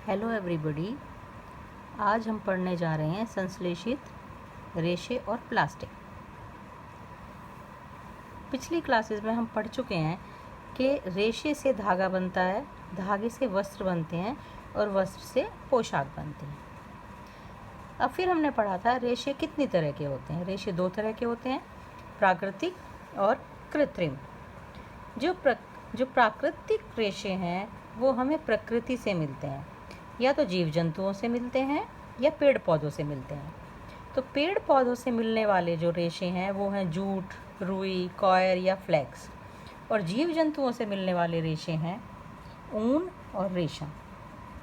Hello everybody. आज हम पढ़ने जा रहे हैं संश्लेषित रेशे और प्लास्टिक। पिछली क्लासेस में हम पढ़ चुके हैं कि रेशे से धागा बनता है, धागे से वस्त्र बनते हैं और वस्त्र से पोशाक बनते हैं। अब फिर हमने पढ़ा था रेशे कितनी तरह के होते हैं। रेशे दो तरह के होते हैं, प्राकृतिक और कृत्रिम। जो प्राकृतिक रेशे हैं वो हमें प्रकृति से मिलते हैं, या तो जीव जंतुओं से मिलते हैं या पेड़ पौधों से मिलते हैं। तो पेड़ पौधों से मिलने वाले जो रेशे हैं वो हैं जूट, रुई, कॉयर या फ्लैक्स। और जीव जंतुओं से मिलने वाले रेशे हैं ऊन और रेशम।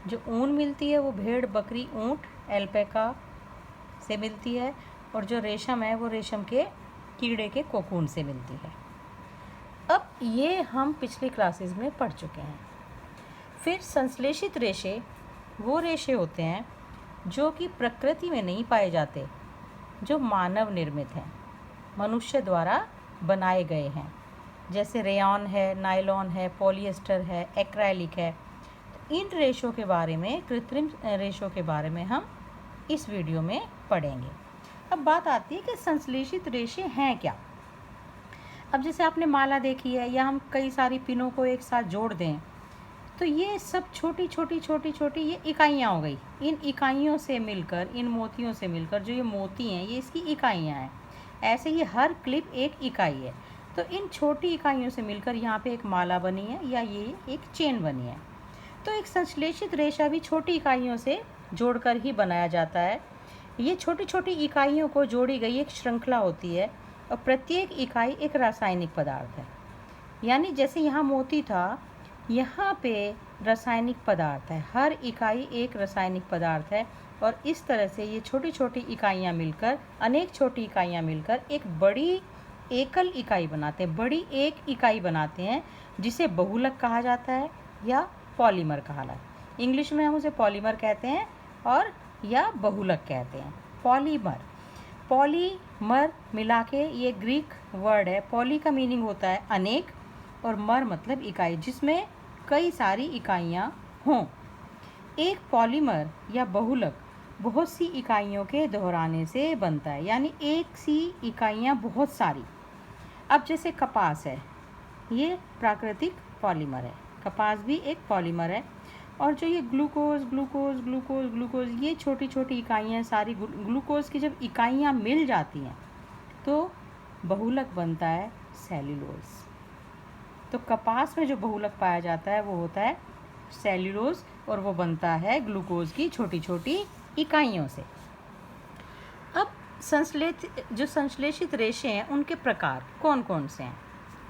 जो ऊन मिलती है वो भेड़, बकरी, ऊँट, एल्पैका से मिलती है, और जो रेशम है वो रेशम के कीड़े के कोकून से मिलती है। अब ये हम पिछली क्लासेस में पढ़ चुके हैं। फिर संश्लेषित रेशे वो रेशे होते हैं जो कि प्रकृति में नहीं पाए जाते, जो मानव निर्मित हैं, मनुष्य द्वारा बनाए गए हैं। जैसे रेयॉन है, नायलॉन है, पॉलिएस्टर है, एक्राइलिक है। तो इन रेशों के बारे में, कृत्रिम रेशों के बारे में हम इस वीडियो में पढ़ेंगे। अब बात आती है कि संश्लेषित रेशे हैं क्या। अब जैसे आपने माला देखी है, या हम कई सारी पिनों को एक साथ जोड़ दें तो ये सब छोटी छोटी ये इकाइयाँ हो गई। इन इकाइयों से मिलकर, इन मोतियों से मिलकर, जो ये मोती हैं ये इसकी इकाइयाँ हैं। ऐसे ही हर क्लिप एक इकाई है। तो इन छोटी इकाइयों से मिलकर यहाँ पे एक माला बनी है, या ये एक चेन बनी है। तो एक संश्लेषित रेशा भी छोटी इकाइयों से जोड़कर ही बनाया जाता है। ये छोटी छोटी इकाइयों को जोड़ी गई एक श्रृंखला होती है, और प्रत्येक इकाई एक रासायनिक पदार्थ है। यानी जैसे यहाँ मोती था, यहाँ पे रासायनिक पदार्थ है, हर इकाई एक रासायनिक पदार्थ है। और इस तरह से ये छोटी छोटी इकाइयाँ मिलकर, अनेक छोटी इकाइयाँ मिलकर एक बड़ी एकल इकाई बनाते हैं, बड़ी एक इकाई बनाते हैं, जिसे बहुलक कहा जाता है या पॉलीमर कहा जाता है। इंग्लिश में हम उसे पॉलीमर कहते हैं और या बहुलक कहते हैं। पॉलीमर मिला के ये ग्रीक वर्ड है। पॉली का मीनिंग होता है अनेक, और मर मतलब इकाई, जिसमें कई सारी इकाइयाँ हों। एक पॉलीमर या बहुलक बहुत सी इकाइयों के दोहराने से बनता है, यानी एक सी इकाइयाँ बहुत सारी। अब जैसे कपास है, ये प्राकृतिक पॉलीमर है, कपास भी एक पॉलीमर है। और जो ये ग्लूकोज, ये छोटी छोटी इकाइयाँ सारी ग्लूकोज की जब इकाइयाँ मिल जाती हैं तो बहुलक बनता है सेल्यूलोज। तो कपास में जो बहुलक पाया जाता है वो होता है सेल्यूलोज, और वो बनता है ग्लूकोज की छोटी छोटी इकाइयों से। अब जो संश्लेषित रेशे हैं उनके प्रकार कौन कौन से हैं,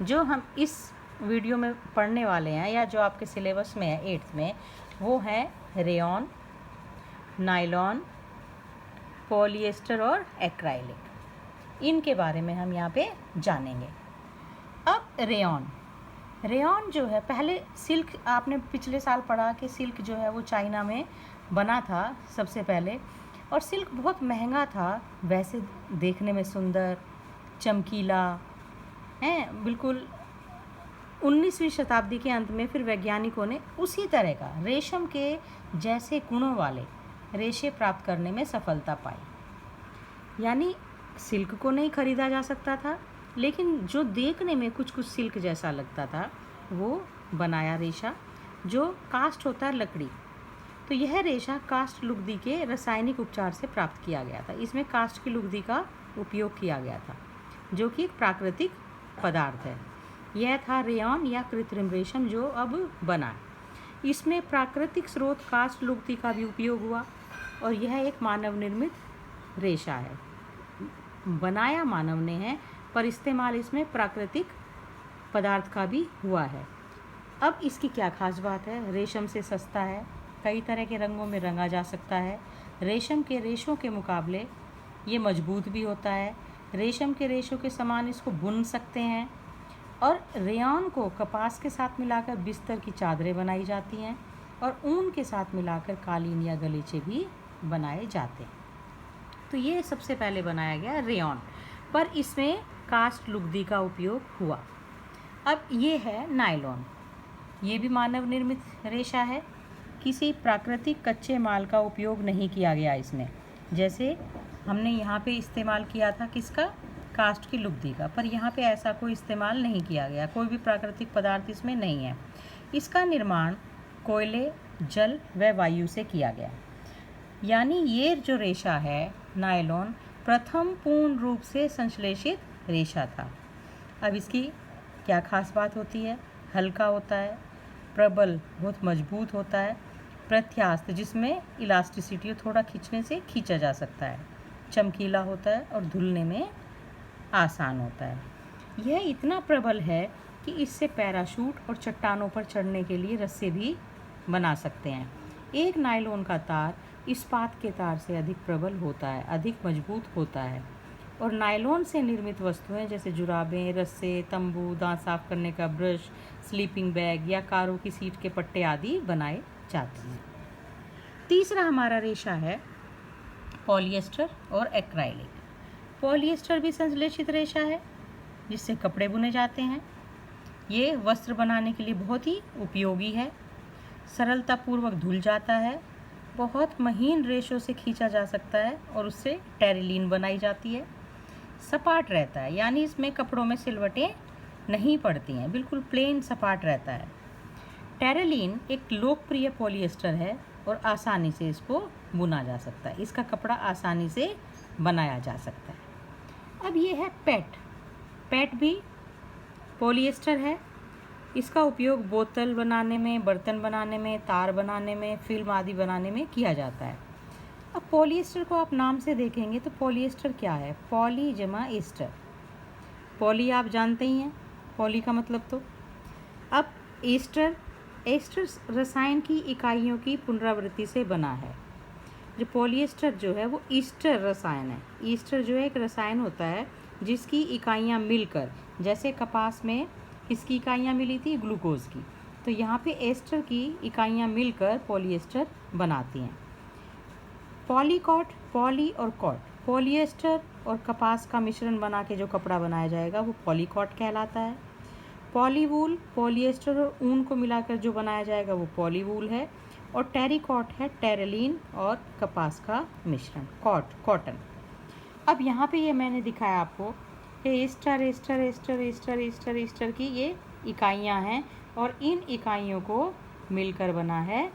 जो हम इस वीडियो में पढ़ने वाले हैं, या जो आपके सिलेबस में है 8th में, वो हैं रेयॉन, नायलॉन, पॉलिएस्टर और एक्राइलिक। इनके बारे में हम यहाँ पे जानेंगे। अब रेयॉन जो है, पहले सिल्क, आपने पिछले साल पढ़ा कि सिल्क जो है वो चाइना में बना था सबसे पहले, और सिल्क बहुत महंगा था, वैसे देखने में सुंदर, चमकीला है बिल्कुल। 19वीं शताब्दी के अंत में फिर वैज्ञानिकों ने उसी तरह का रेशम के जैसे गुणों वाले रेशे प्राप्त करने में सफलता पाई। यानी सिल्क को नहीं खरीदा जा सकता था, लेकिन जो देखने में कुछ कुछ सिल्क जैसा लगता था वो बनाया रेशा, जो कास्ट होता है लकड़ी। तो यह रेशा कास्ट लुगदी के रासायनिक उपचार से प्राप्त किया गया था। इसमें कास्ट की लुगदी का उपयोग किया गया था, जो कि एक प्राकृतिक पदार्थ है। यह था रेयॉन या कृत्रिम रेशम जो अब बना। इसमें प्राकृतिक स्रोत कास्ट लुगदी का भी उपयोग हुआ, और यह एक मानव निर्मित रेशा है। बनाया मानव ने है, पर इस्तेमाल इसमें प्राकृतिक पदार्थ का भी हुआ है। अब इसकी क्या खास बात है? रेशम से सस्ता है, कई तरह के रंगों में रंगा जा सकता है। रेशम के रेशों के मुकाबले ये मजबूत भी होता है। रेशम के रेशों के समान इसको बुन सकते हैं। और रेयॉन को कपास के साथ मिलाकर बिस्तर की चादरें बनाई जाती हैं, और ऊन के साथ मिलाकर कालीन या गलीचे भी बनाए जाते हैं। तो ये सबसे पहले बनाया गया रेयॉन, पर इसमें कास्ट लुगदी का उपयोग हुआ। अब ये है नायलॉन, ये भी मानव निर्मित रेशा है। किसी प्राकृतिक कच्चे माल का उपयोग नहीं किया गया इसमें। जैसे हमने यहाँ पे इस्तेमाल किया था किसका, कास्ट की लुगदी का, पर यहाँ पे ऐसा कोई इस्तेमाल नहीं किया गया, कोई भी प्राकृतिक पदार्थ इसमें नहीं है। इसका निर्माण कोयले, जल व वायु से किया गया। यानी ये जो रेशा है नायलॉन प्रथम पूर्ण रूप से संश्लेषित रेशा था। अब इसकी क्या खास बात होती है, हल्का होता है, प्रबल बहुत मजबूत होता है, प्रत्यास्थ जिसमें इलास्टिसिटी थोड़ा खींचने से खींचा जा सकता है, चमकीला होता है और धुलने में आसान होता है। यह इतना प्रबल है कि इससे पैराशूट और चट्टानों पर चढ़ने के लिए रस्से भी बना सकते हैं। एक नायलॉन का तार इस्पात के तार से अधिक प्रबल होता है, अधिक मजबूत होता है, और नायलॉन से निर्मित वस्तुएं जैसे जुराबें, रस्से, तंबू, दांत साफ करने का ब्रश, स्लीपिंग बैग या कारों की सीट के पट्टे आदि बनाए जाते हैं। तीसरा हमारा रेशा है पॉलिएस्टर और एक्राइलिक। पॉलिएस्टर भी संश्लेषित रेशा है जिससे कपड़े बुने जाते हैं। ये वस्त्र बनाने के लिए बहुत ही उपयोगी है, सरलतापूर्वक धुल जाता है, बहुत महीन रेशों से खींचा जा सकता है और उससे टेरिलीन बनाई जाती है। सपाट रहता है, यानी इसमें कपड़ों में सिलवटें नहीं पड़ती हैं, बिल्कुल प्लेन सपाट रहता है। टेरिलीन एक लोकप्रिय पॉलिएस्टर है और आसानी से इसको बुना जा सकता है, इसका कपड़ा आसानी से बनाया जा सकता है। अब ये है पेट। पेट भी पॉलिएस्टर है। इसका उपयोग बोतल बनाने में, बर्तन बनाने में, तार बनाने में, फिल्म आदि बनाने में किया जाता है। अब पॉलिएस्टर को आप नाम से देखेंगे तो पॉलिएस्टर क्या है, पॉली जमा एस्टर। पॉली आप जानते ही हैं, पॉली का मतलब तो। अब एस्टर, एस्टर रसायन की इकाइयों की पुनरावृत्ति से बना है। जो पॉलिएस्टर जो है वो ईस्टर रसायन है। ईस्टर जो है एक रसायन होता है जिसकी इकाइयाँ मिलकर, जैसे कपास में किसकी इकाइयाँ मिली थी, ग्लूकोज की, तो यहाँ पे एस्टर की इकाइयाँ मिलकर पॉलिएस्टर बनाती हैं। पॉलीकॉट, पॉली और कॉट, पॉलिएस्टर और कपास का मिश्रण बना के जो कपड़ा बनाया जाएगा वो पॉलीकॉट कहलाता है। पॉलीवूल, पॉलिएस्टर और ऊन को मिलाकर जो बनाया जाएगा वो पॉलीवूल है। और टेरिकॉट है टेरिलीन और कपास का मिश्रण, कॉटन। अब यहाँ पे ये मैंने दिखाया आपको कि ester ester ester ester ester ester की ये इकाइयाँ हैं और इन इकाइयों को मिलकर बना है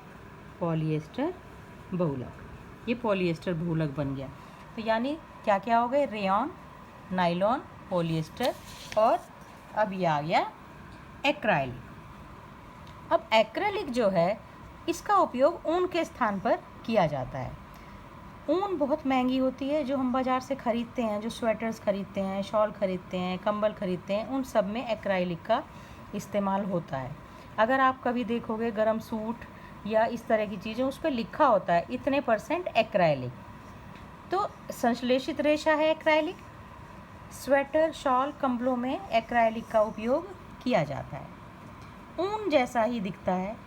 पॉलिएस्टर बहुलक। ये पॉलिएस्टर बहुलक बन गया। तो यानी क्या क्या हो गए, रेयॉन, नायलॉन, पॉलिएस्टर और अब ये आ गया एक्राइलिक। अब एक्राइलिक जो है इसका उपयोग ऊन के स्थान पर किया जाता है। ऊन बहुत महंगी होती है, जो हम बाज़ार से ख़रीदते हैं, जो स्वेटर्स ख़रीदते हैं, शॉल ख़रीदते हैं, कंबल ख़रीदते हैं, उन सब में एक्राइलिक का इस्तेमाल होता है। अगर आप कभी देखोगे गरम सूट या इस तरह की चीज़ें, उस पर लिखा होता है इतने % एक्राइलिक। तो संश्लेषित रेशा है एक्राइलिक। स्वेटर, शॉल, कंबलों में एक्राइलिक का उपयोग किया जाता है। ऊन जैसा ही दिखता है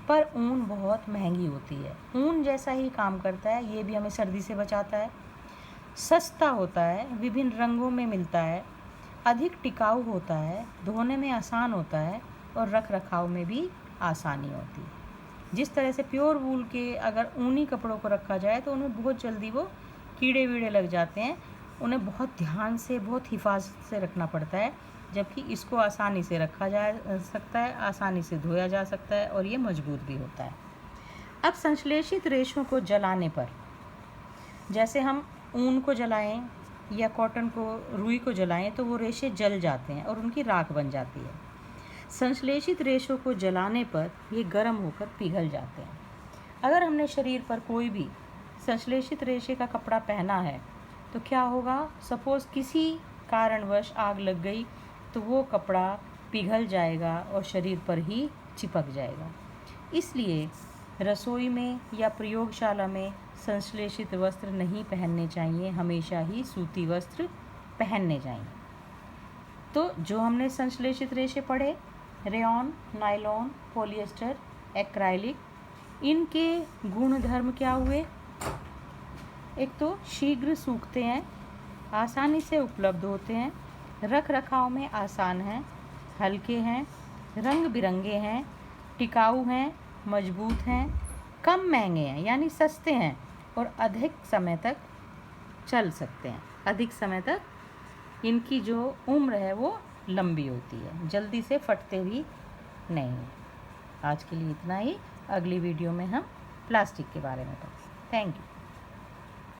पर ऊन बहुत महंगी होती है। ऊन जैसा ही काम करता है, ये भी हमें सर्दी से बचाता है, सस्ता होता है, विभिन्न रंगों में मिलता है, अधिक टिकाऊ होता है, धोने में आसान होता है और रख रखाव में भी आसानी होती है। जिस तरह से प्योर वूल के अगर ऊनी कपड़ों को रखा जाए तो उन्हें बहुत जल्दी वो कीड़े वीड़े लग जाते हैं, उन्हें बहुत ध्यान से, बहुत हिफाजत से रखना पड़ता है, जबकि इसको आसानी से रखा जा सकता है, आसानी से धोया जा सकता है और ये मजबूत भी होता है। अब संश्लेषित रेशों को जलाने पर, जैसे हम ऊन को जलाएं या कॉटन को, रुई को जलाएं तो वो रेशे जल जाते हैं और उनकी राख बन जाती है। संश्लेषित रेशों को जलाने पर ये गर्म होकर पिघल जाते हैं। अगर हमने शरीर पर कोई भी संश्लेषित रेशे का कपड़ा पहना है तो क्या होगा, सपोज़ किसी कारणवश आग लग गई तो वो कपड़ा पिघल जाएगा और शरीर पर ही चिपक जाएगा। इसलिए रसोई में या प्रयोगशाला में संश्लेषित वस्त्र नहीं पहनने चाहिए, हमेशा ही सूती वस्त्र पहनने चाहिए। तो जो हमने संश्लेषित रेशे पढ़े, रेयॉन, नायलॉन, पॉलिएस्टर, एक्राइलिक, इनके गुणधर्म क्या हुए, एक तो शीघ्र सूखते हैं, आसानी से उपलब्ध होते हैं, रख रखाव में आसान हैं, हल्के हैं, रंग बिरंगे हैं, टिकाऊ हैं, मजबूत हैं, कम महंगे हैं यानी सस्ते हैं और अधिक समय तक चल सकते हैं। अधिक समय तक इनकी जो उम्र है वो लंबी होती है, जल्दी से फटते भी नहीं हैं। आज के लिए इतना ही। अगली वीडियो में हम प्लास्टिक के बारे में पढ़ेंगे। Thank you.